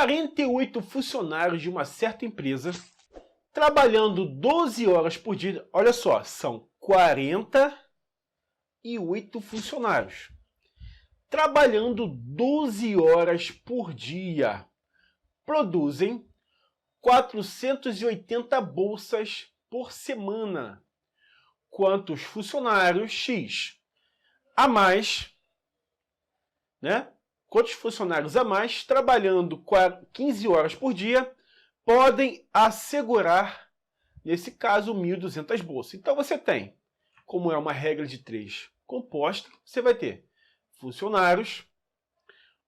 48 funcionários de uma certa empresa, trabalhando 12 horas por dia. Olha só, são 48 funcionários. Trabalhando 12 horas por dia. Produzem 480 bolsas por semana. Quantos funcionários X a mais, né? Quantos funcionários a mais, trabalhando 15 horas por dia, podem assegurar, nesse caso, 1.200 bolsas. Então você tem, como é uma regra de 3 composta, você vai ter funcionários,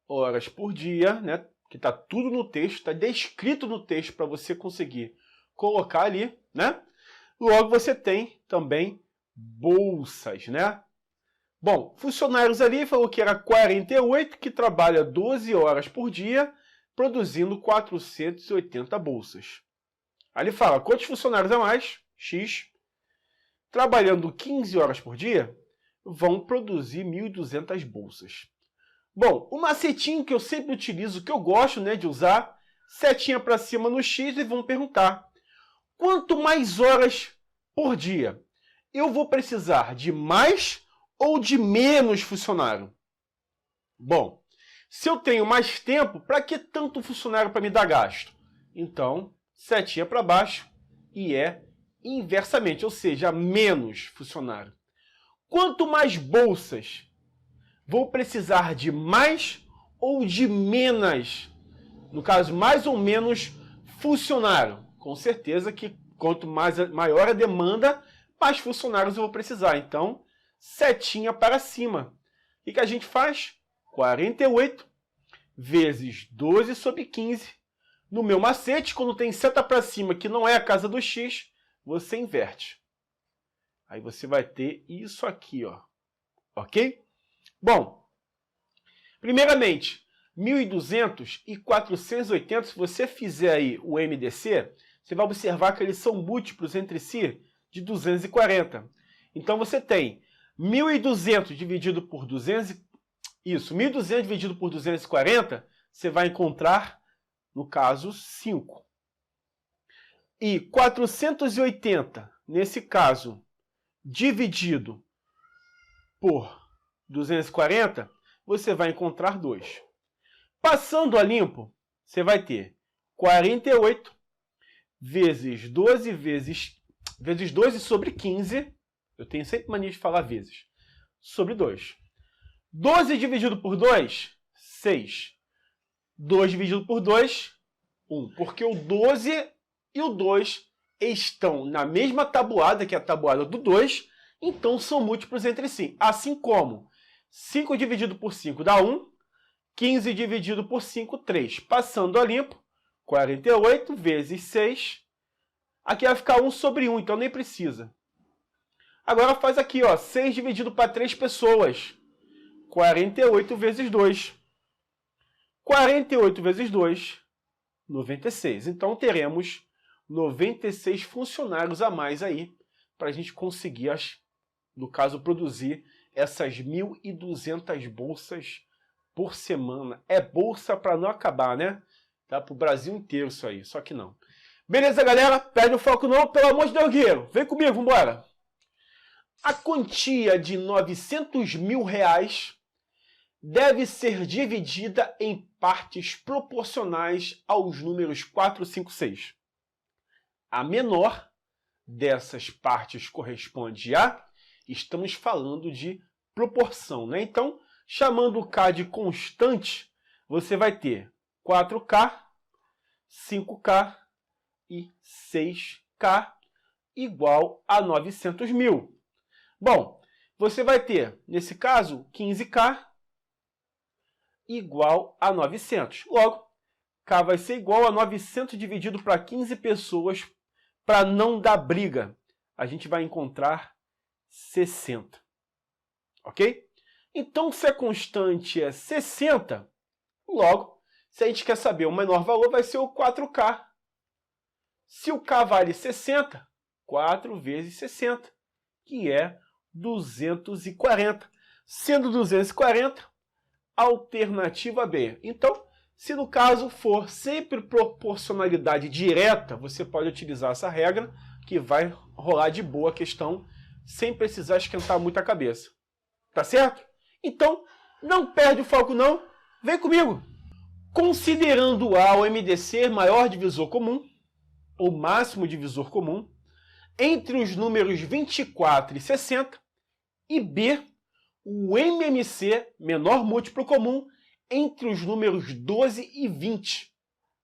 horas por dia, né? Que está tudo no texto, está descrito no texto para você conseguir colocar ali, né? Logo você tem também bolsas, né? Bom, funcionários ali falou que era 48, que trabalha 12 horas por dia, produzindo 480 bolsas. Aí ele fala, quantos funcionários a mais, X, trabalhando 15 horas por dia, vão produzir 1.200 bolsas. Bom, o macetinho que eu sempre utilizo, que eu gosto, né, de usar, setinha para cima no X e vão perguntar, quanto mais horas por dia eu vou precisar de mais ou de menos funcionário? Bom, se eu tenho mais tempo, para que tanto funcionário para me dar gasto? Então, setinha para baixo e é inversamente, ou seja, menos funcionário. Quanto mais bolsas, vou precisar de mais ou de menos? No caso, mais ou menos funcionário. Com certeza que quanto maior a demanda, mais funcionários eu vou precisar. Então, setinha para cima. O que a gente faz? 48 vezes 12 sobre 15. No meu macete, quando tem seta para cima, que não é a casa do X, você inverte. Aí você vai ter isso aqui, ó. Ok? Bom, primeiramente, 1.200 e 480, se você fizer aí o MDC, você vai observar que eles são múltiplos entre si de 240. Então você tem 1.200 dividido por 1.200 dividido por 240, você vai encontrar, no caso, 5. E 480, nesse caso, dividido por 240, você vai encontrar 2. Passando a limpo, você vai ter 48 vezes 12 vezes 12 sobre 15. Eu tenho sempre mania de falar vezes. Sobre 2. 12 dividido por 2, 6. 2 dividido por 2, 1. Porque o 12 e o 2 estão na mesma tabuada, que é a tabuada do 2, então são múltiplos entre si. Assim como 5 dividido por 5 dá 1, 15 dividido por 5, 3. Passando a limpo, 48 vezes 6. Aqui vai ficar 1 sobre 1, então nem precisa. Agora faz aqui, ó, 6 dividido para 3 pessoas. 48 vezes 2. 48 vezes 2, 96. Então teremos 96 funcionários a mais aí, para a gente conseguir, no caso, produzir essas 1.200 bolsas por semana. É bolsa para não acabar, né? Tá para o Brasil inteiro isso aí, só que não. Beleza, galera? Perde o foco não, pelo amor de Deus, guerreiro. Vem comigo, vambora. A quantia de 900 mil reais deve ser dividida em partes proporcionais aos números 4, 5, 6. A menor dessas partes corresponde a... Estamos falando de proporção, né? Então, chamando o K de constante, você vai ter 4K, 5K e 6K igual a 900 mil. Bom, você vai ter, nesse caso, 15K igual a 900. Logo, K vai ser igual a 900 dividido para 15 pessoas, para não dar briga. A gente vai encontrar 60. Ok? Então, se a constante é 60, logo, se a gente quer saber o menor valor, vai ser o 4K. Se o K vale 60, 4 vezes 60, que é 240. Sendo 240, alternativa B. Então, Se no caso for sempre proporcionalidade direta, você pode utilizar essa regra, que vai rolar de boa a questão, sem precisar esquentar muito a cabeça. Tá certo? Então, não perde o foco não, vem comigo! Considerando A o MDC maior divisor comum, ou máximo divisor comum, entre os números 24 e 60, e B, o MMC menor múltiplo comum, entre os números 12 e 20.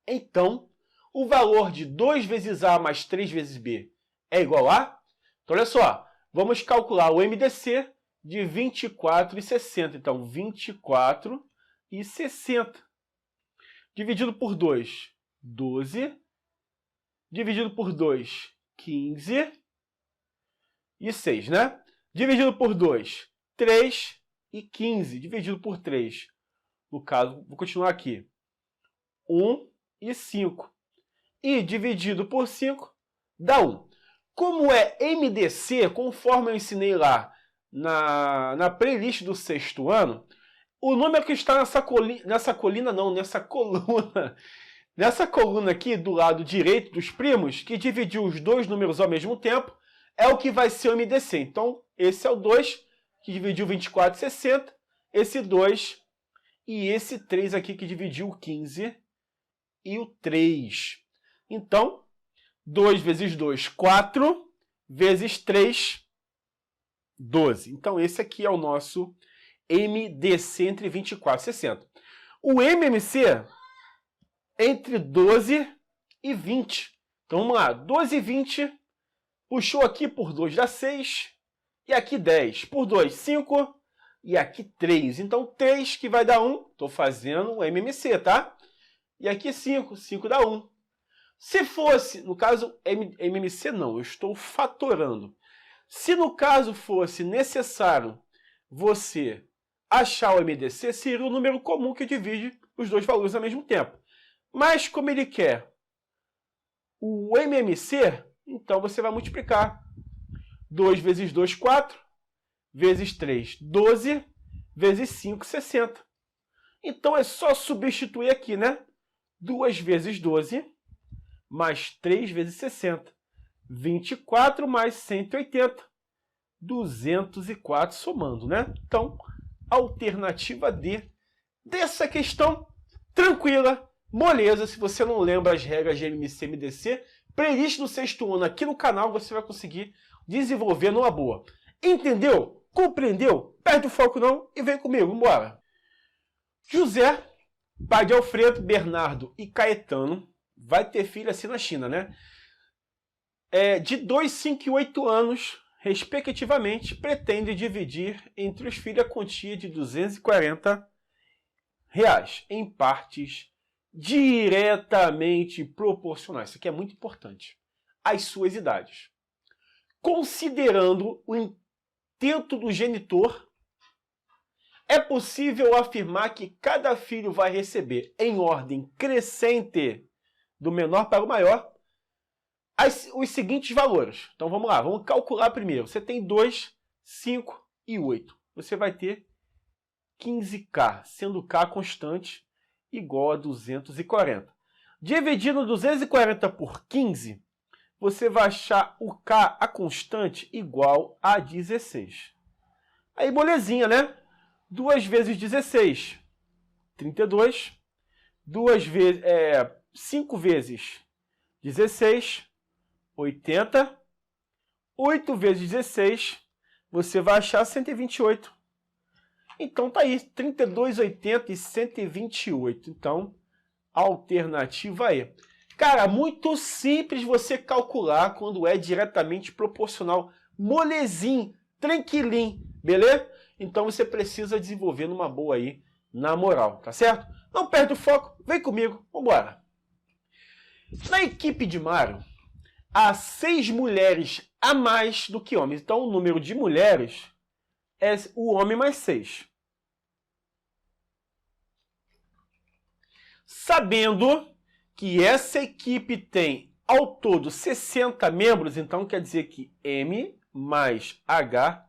Então, o valor de 2 vezes A mais 3 vezes B é igual a... Então, olha só, vamos calcular o MDC de 24 e 60. Então, 24 e 60. Dividido por 2, 12. Dividido por 2, 15. E 6, né? Dividido por 2, 3 e 15. Dividido por 3. No caso, vou continuar aqui. 1 e 5. E dividido por 5 dá 1. Como é MDC, conforme eu ensinei lá na playlist do 6º ano, o número que está nessa coluna aqui do lado direito dos primos, que dividiu os dois números ao mesmo tempo, é o que vai ser o MDC. Então, esse é o 2, que dividiu 24 e 60, esse 2 e esse 3 aqui que dividiu o 15 e o 3. Então, 2 vezes 2, 4, vezes 3, 12. Então, esse aqui é o nosso MDC entre 24 e 60. O MMC entre 12 e 20. Então, vamos lá. 12 e 20, puxou aqui por 2 dá 6, e aqui 10. Por 2, 5, e aqui 3. Então, 3 que vai dar 1. Estou fazendo o MMC, tá? E aqui 5. 5 dá 1. Se fosse, no caso, MMC não, eu estou fatorando. Se no caso fosse necessário você achar o MDC, seria o número comum que divide os dois valores ao mesmo tempo. Mas como ele quer o MMC, então você vai multiplicar. 2 vezes 2, 4. Vezes 3, 12. Vezes 5, 60. Então é só substituir aqui, né? 2 vezes 12, mais 3 vezes 60. 24 mais 180. 204 somando, né? Então, alternativa D dessa questão, tranquila, moleza. Se você não lembra as regras de MMC e MDC, playlist do 6º ano aqui no canal, você vai conseguir desenvolver numa boa. Entendeu? Compreendeu? Perde o foco não e vem comigo, vambora. José, pai de Alfredo, Bernardo e Caetano, vai ter filho assim na China, né? De 2, 5 e 8 anos, respectivamente, pretende dividir entre os filhos a quantia de R$240 em partes diretamente proporcionais. Isso aqui é muito importante. Às suas idades. Considerando o intento do genitor, é possível afirmar que cada filho vai receber, em ordem crescente, do menor para o maior, os seguintes valores. Então vamos lá, vamos calcular primeiro. Você tem 2, 5 e 8. Você vai ter 15K, sendo K constante igual a 240. Dividindo 240 por 15, você vai achar o K, a constante, igual a 16. Aí, molezinha, né? 2 vezes 16, 32. 5 vezes 16, 80. 8 vezes 16, você vai achar 128. Então, tá aí, 32, 80 e 128. Então, alternativa E. Cara, muito simples você calcular quando é diretamente proporcional. Molezinho, tranquilinho, beleza? Então você precisa desenvolver numa boa aí, na moral, tá certo? Não perde o foco, vem comigo, vambora. Na equipe de Mario, há 6 mulheres a mais do que homens. Então o número de mulheres é o homem mais 6. Sabendo que essa equipe tem ao todo 60 membros, então quer dizer que M mais H,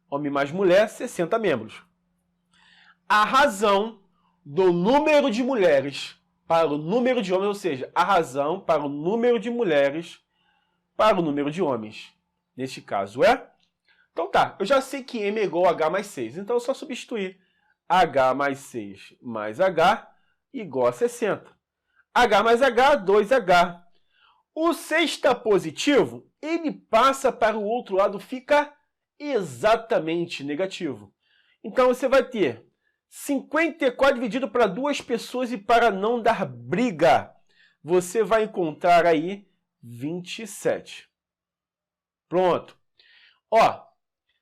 homem mais mulher, 60 membros. A razão do número de mulheres para o número de homens, ou seja, a razão para o número de mulheres para o número de homens. Neste caso é... Então tá, eu já sei que M é igual a H mais 6, então é só substituir H mais 6 mais H igual a 60. H mais H, 2H. O sexta positivo, ele passa para o outro lado, fica exatamente negativo. Então você vai ter 54 dividido para duas pessoas e para não dar briga, você vai encontrar aí 27. Pronto. Ó,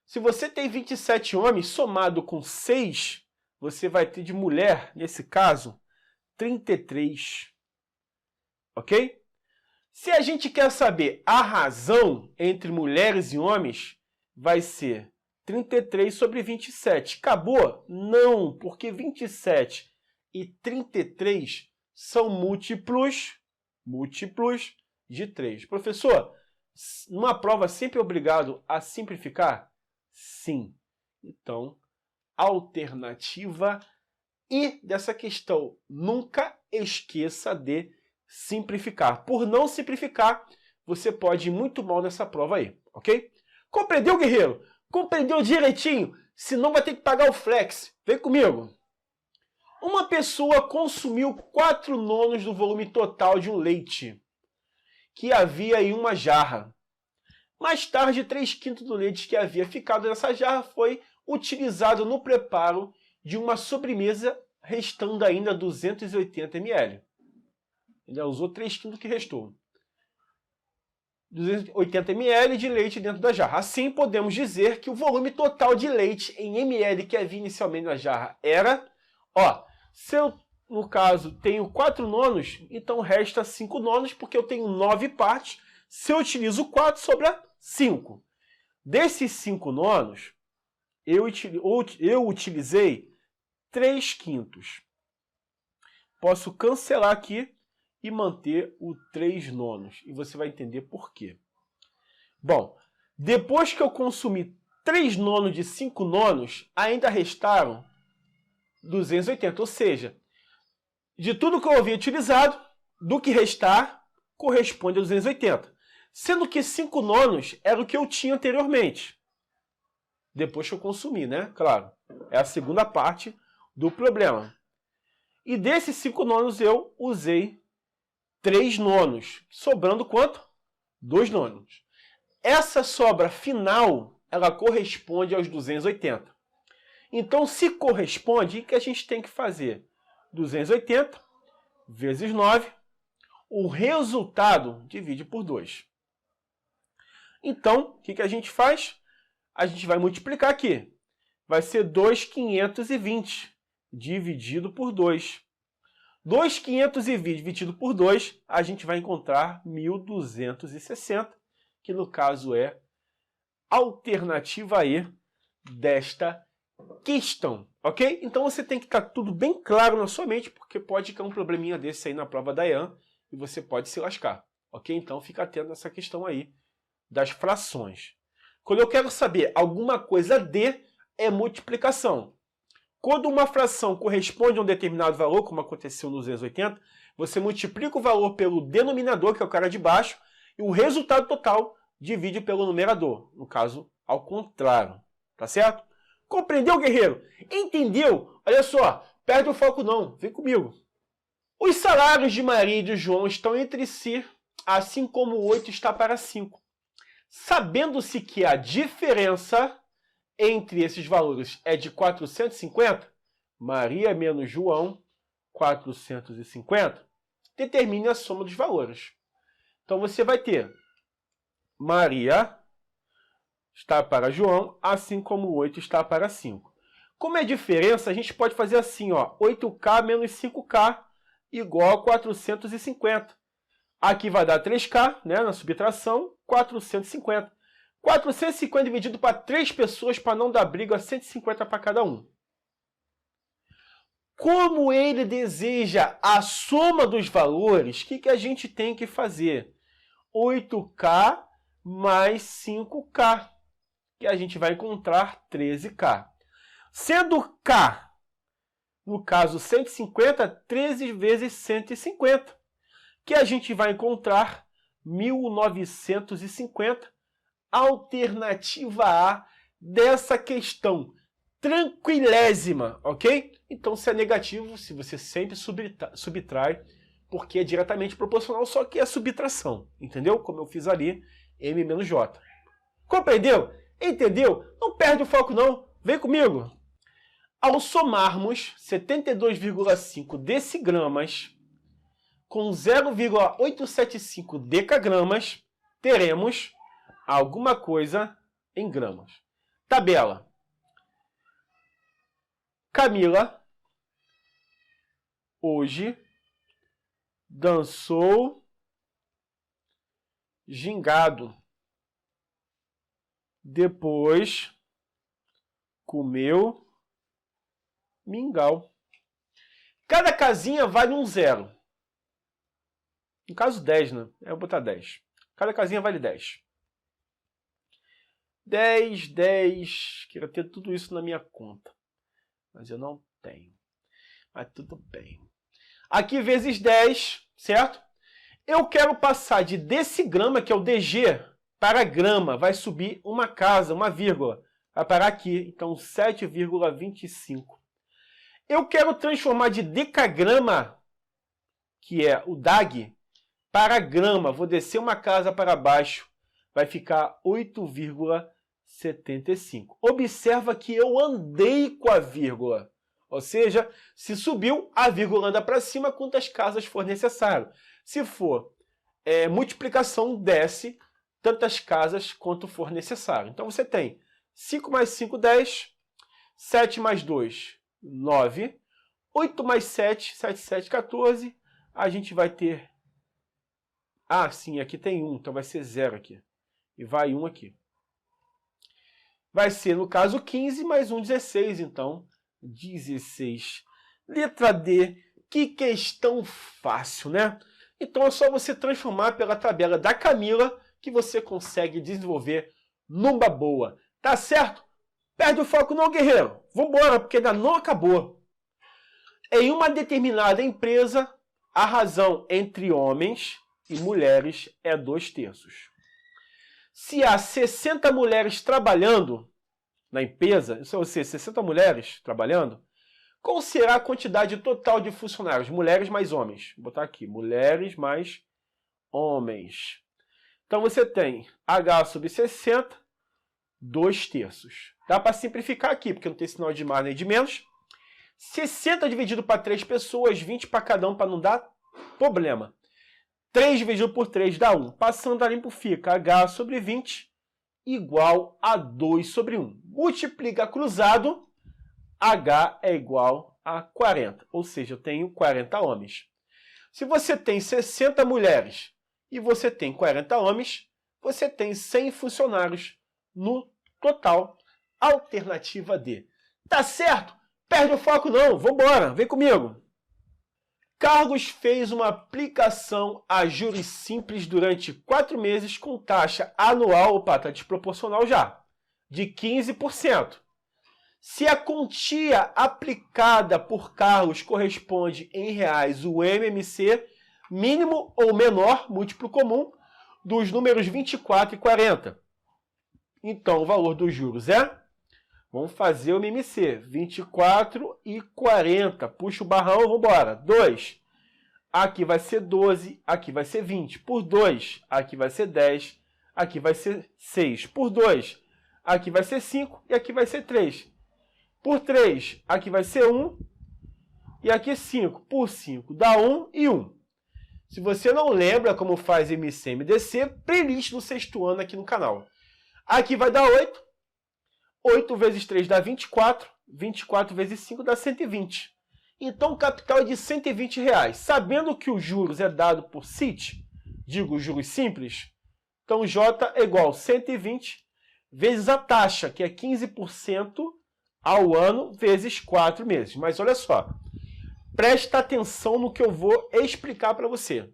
se você tem 27 homens, somado com 6, você vai ter de mulher, nesse caso, 33. Ok? Se a gente quer saber a razão entre mulheres e homens, vai ser 33 sobre 27. Acabou? Não, porque 27 e 33 são múltiplos de 3. Professor, numa prova sempre é obrigado a simplificar? Sim. Então, alternativa E dessa questão. Nunca esqueça de simplificar. Por não simplificar, você pode ir muito mal nessa prova aí, ok? Compreendeu, guerreiro? Compreendeu direitinho? Senão vai ter que pagar o flex. Vem comigo. Uma pessoa consumiu 4/9 do volume total de um leite que havia em uma jarra. Mais tarde, 3/5 do leite que havia ficado nessa jarra foi utilizado no preparo de uma sobremesa, restando ainda 280 ml. Ele usou 3/5 que restou. 280 ml de leite dentro da jarra. Assim, podemos dizer que o volume total de leite em ml que havia inicialmente na jarra era... se eu, no caso, tenho 4/9, então resta 5/9, porque eu tenho 9 partes. Se eu utilizo 4, sobra 5. Desses 5/9, eu utilizei 3/5. Posso cancelar aqui e manter o 3/9. E você vai entender por quê. Bom, depois que eu consumi 3/9 de 5/9, ainda restaram 280. Ou seja, de tudo que eu havia utilizado, do que restar, corresponde a 280. Sendo que 5/9 era o que eu tinha anteriormente. Depois que eu consumi, né? Claro, é a segunda parte do problema. E desses 5/9 eu usei 3/9. Sobrando quanto? 2/9. Essa sobra final, ela corresponde aos 280. Então, se corresponde, o que a gente tem que fazer? 280 vezes 9. O resultado divide por 2. Então, o que a gente faz? A gente vai multiplicar aqui. Vai ser 2.520 dividido por 2. 2.520 dividido por 2, a gente vai encontrar 1.260, que no caso é a alternativa E desta questão, ok? Então você tem que estar tudo bem claro na sua mente, porque pode cair um probleminha desse aí na prova da EAN e você pode se lascar, ok? Então fica atento nessa questão aí das frações. Quando eu quero saber alguma coisa D, é multiplicação. Quando uma fração corresponde a um determinado valor, como aconteceu no 280, você multiplica o valor pelo denominador, que é o cara de baixo, e o resultado total divide pelo numerador. No caso, ao contrário. Tá certo? Compreendeu, guerreiro? Entendeu? Olha só, perde o foco não. Vem comigo. Os salários de Maria e de João estão entre si, assim como o 8 está para 5. Sabendo-se que a diferença entre esses valores é de 450, Maria menos João, 450, determine a soma dos valores. Então você vai ter Maria está para João, assim como o 8 está para 5. Como é diferença, a gente pode fazer assim, 8K menos 5K igual a 450. Aqui vai dar 3K, né, na subtração, 450. 450 dividido para 3 pessoas para não dar briga, 150 para cada um. Como ele deseja a soma dos valores, o que a gente tem que fazer? 8K mais 5K, que a gente vai encontrar 13K. Sendo K no caso 150, 13 vezes 150, que a gente vai encontrar 1950, alternativa A dessa questão. Tranquilésima, ok? Então, se é negativo, se você sempre subtrai, porque é diretamente proporcional, só que é subtração, entendeu? Como eu fiz ali, M menos J. Compreendeu? Entendeu? Não perde o foco não, vem comigo. Ao somarmos 72,5 decigramas com 0,875 decagramas, teremos alguma coisa em gramas. Tabela. Camila hoje dançou gingado. Depois comeu mingau. Cada casinha vale um zero. No caso 10, né? Eu vou botar 10. Cada casinha vale 10. 10, 10. Queria ter tudo isso na minha conta. Mas eu não tenho. Mas tudo bem. Aqui vezes 10, certo? Eu quero passar de decigrama, que é o DG, para grama. Vai subir uma casa, uma vírgula. Vai parar aqui. Então, 7,25. Eu quero transformar de decagrama, que é o DAG, para grama. Vou descer uma casa para baixo. Vai ficar 8,75. Observa que eu andei com a vírgula. Ou seja, se subiu, a vírgula anda para cima quantas casas for necessário. Se for multiplicação, desce tantas casas quanto for necessário. Então você tem 5 mais 5, 10. 7 mais 2, 9. 8 mais 7, 7, 7, 14. A gente vai ter... Ah, sim, aqui tem 1, então vai ser 0 aqui. E vai 1 aqui. Vai ser, no caso, 15 mais 1, 16. Então, 16. Letra D. Que questão fácil, né? Então, é só você transformar pela tabela da Camila que você consegue desenvolver numa boa. Tá certo? Perde o foco não, guerreiro. Vambora, porque ainda não acabou. Em uma determinada empresa, a razão entre homens e mulheres é 2/3. Se há 60 mulheres trabalhando na empresa, ou seja, 60 mulheres trabalhando, qual será a quantidade total de funcionários? Mulheres mais homens. Vou botar aqui, mulheres mais homens. Então você tem H sobre 60, 2/3. Dá para simplificar aqui, porque não tem sinal de mais nem de menos. 60 dividido para 3 pessoas, 20 para cada um, para não dar problema. 3 dividido por 3 dá 1. Passando a limpo fica H sobre 20 igual a 2 sobre 1. Multiplica cruzado, H é igual a 40. Ou seja, eu tenho 40 homens. Se você tem 60 mulheres e você tem 40 homens, você tem 100 funcionários no total. Alternativa D. Tá certo? Perde o foco não. Vambora, vem comigo. Carlos fez uma aplicação a juros simples durante 4 meses com taxa anual, opa, tá desproporcional já, de 15%. Se a quantia aplicada por Carlos corresponde em reais o MMC mínimo ou menor, múltiplo comum, dos números 24 e 40. Então, o valor dos juros é... Vamos fazer o MMC. 24 e 40. Puxa o barrão, vamos embora. 2. Aqui vai ser 12. Aqui vai ser 20. Por 2, aqui vai ser 10. Aqui vai ser 6. Por 2, aqui vai ser 5. E aqui vai ser 3. Por 3, aqui vai ser 1. E aqui 5. Por 5, dá 1 e 1. Se você não lembra como faz MC e MDC, playlist no 6º ano aqui no canal. Aqui vai dar 8. 8 vezes 3 dá 24. 24 vezes 5 dá 120. Então o capital é de R$120. Sabendo que os juros é dado por CIT, digo juros simples, então J é igual a 120 vezes a taxa, que é 15% ao ano, vezes 4 meses. Mas olha só, presta atenção no que eu vou explicar para você.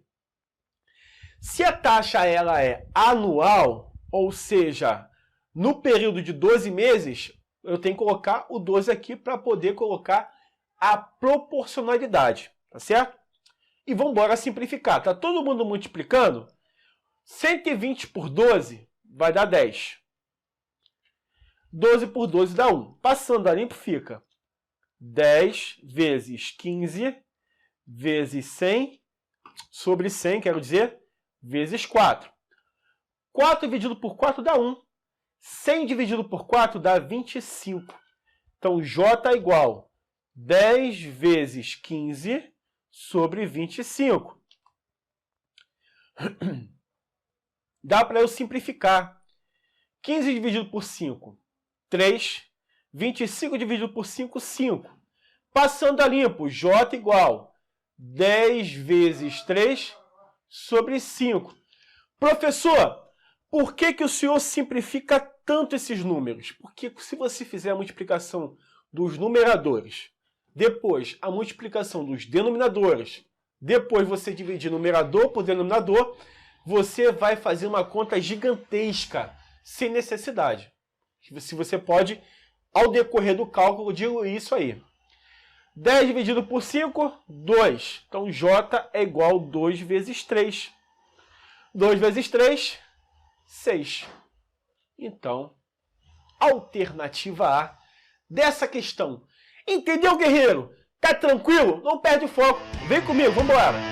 Se a taxa ela é anual, ou seja, no período de 12 meses, eu tenho que colocar o 12 aqui para poder colocar a proporcionalidade, tá certo? E vamos embora simplificar. Tá todo mundo multiplicando? 120 por 12 vai dar 10. 12 por 12 dá 1. Passando a limpo fica 10 vezes 15 vezes 100 sobre 100, quero dizer, vezes 4. 4 dividido por 4 dá 1. 100 dividido por 4 dá 25. Então, J é igual 10 vezes 15 sobre 25. Dá para eu simplificar. 15 dividido por 5, 3. 25 dividido por 5, 5. Passando a limpo, J igual 10 vezes 3 sobre 5. Professor, por que o senhor simplifica tanto esses números? Porque se você fizer a multiplicação dos numeradores, depois a multiplicação dos denominadores, depois você dividir numerador por denominador, você vai fazer uma conta gigantesca, sem necessidade. Se você pode, ao decorrer do cálculo, diluir isso aí. 10 dividido por 5, 2. Então, J é igual a 2 vezes 3. 2 vezes 3, 6. Então, alternativa A dessa questão. Entendeu, guerreiro? Tá tranquilo? Não perde o foco. Vem comigo, vamos embora.